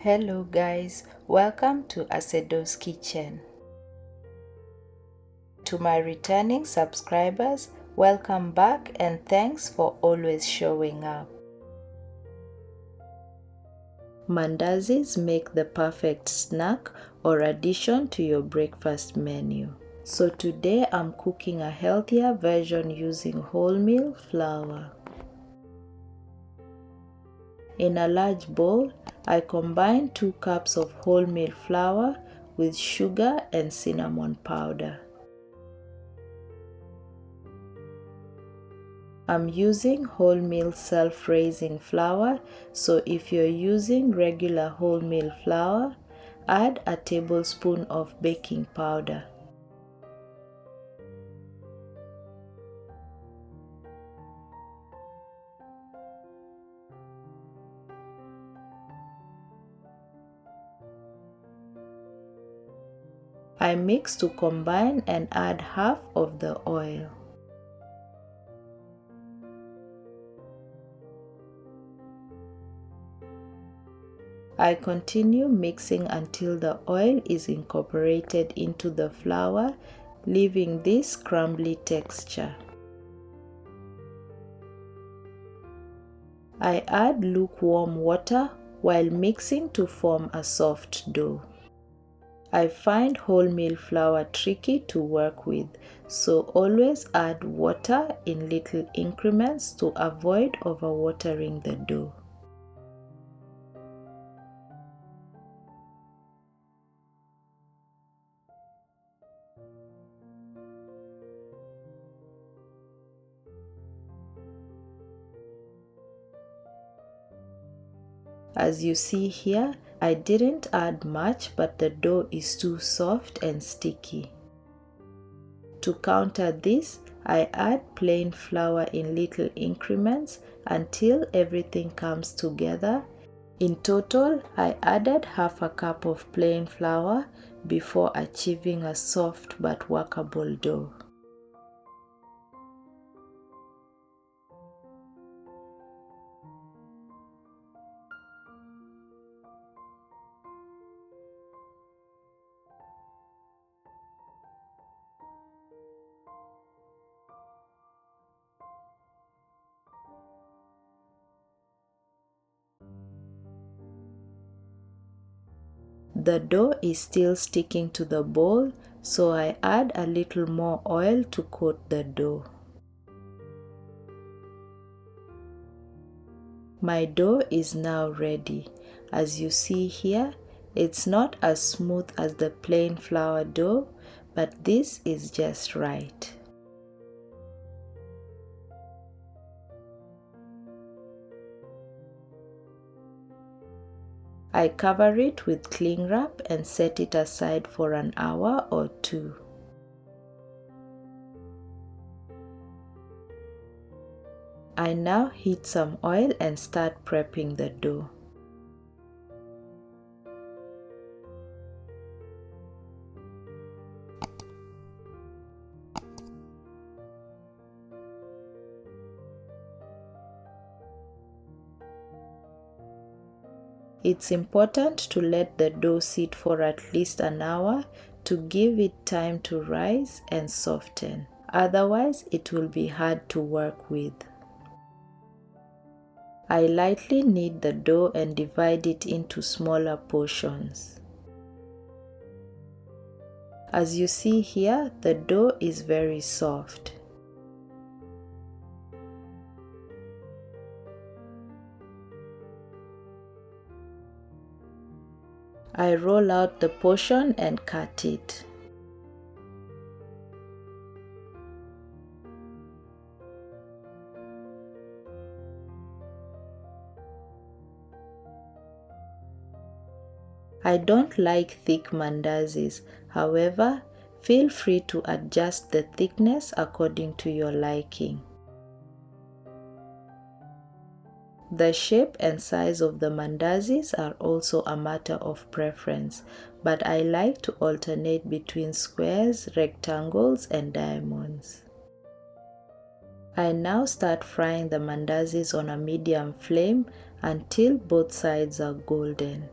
Hello guys, welcome to Asedoskitchen. To my returning subscribers, welcome back and thanks for always showing up. Mandazis make the perfect snack or addition to your breakfast menu. So today I'm cooking a healthier version using wholemeal flour. In a large bowl, I combine 2 cups of wholemeal flour with sugar and cinnamon powder. I'm using wholemeal self-raising flour, so if you're using regular wholemeal flour, add a tablespoon of baking powder. I mix to combine and add half of the oil. I continue mixing until the oil is incorporated into the flour, leaving this crumbly texture. I add lukewarm water while mixing to form a soft dough. I find wholemeal flour tricky to work with, so always add water in little increments to avoid overwatering the dough. As you see here, I didn't add much, but the dough is too soft and sticky. To counter this, I add plain flour in little increments until everything comes together. In total, I added half a cup of plain flour before achieving a soft but workable dough. The dough is still sticking to the bowl, so I add a little more oil to coat the dough. My dough is now ready. As you see here, it's not as smooth as the plain flour dough, but this is just right. I cover it with cling wrap and set it aside for an hour or 2. I now heat some oil and start prepping the dough. It's important to let the dough sit for at least an hour to give it time to rise and soften. Otherwise, it will be hard to work with. I lightly knead the dough and divide it into smaller portions. As you see here, the dough is very soft. I roll out the portion and cut it. I don't like thick mandazis, however, feel free to adjust the thickness according to your liking. The shape and size of the mandazis are also a matter of preference, but I like to alternate between squares, rectangles, and diamonds. I now start frying the mandazis on a medium flame until both sides are golden.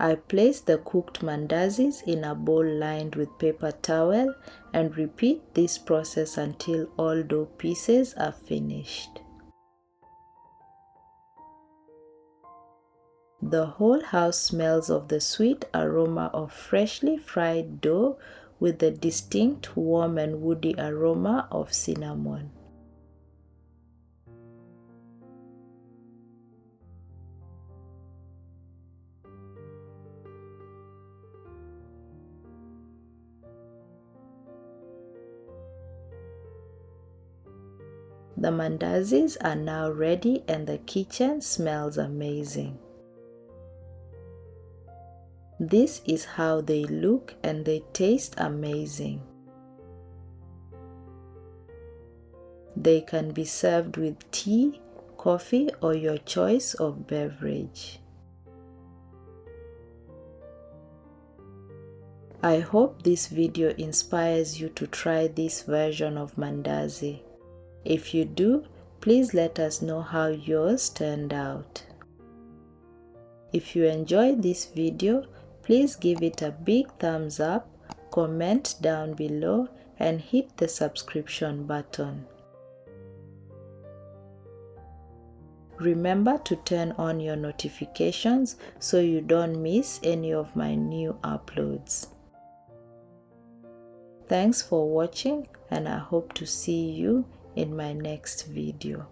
I place the cooked mandazis in a bowl lined with paper towel and repeat this process until all dough pieces are finished. The whole house smells of the sweet aroma of freshly fried dough with the distinct warm and woody aroma of cinnamon. The mandazis are now ready and the kitchen smells amazing. This is how they look and they taste amazing. They can be served with tea, coffee, or your choice of beverage. I hope this video inspires you to try this version of Mandazi. If you do, please let us know how yours turned out. If you enjoyed this video, please give it a big thumbs up, comment down below, and hit the subscription button. Remember to turn on your notifications so you don't miss any of my new uploads. Thanks for watching, and I hope to see you in my next video.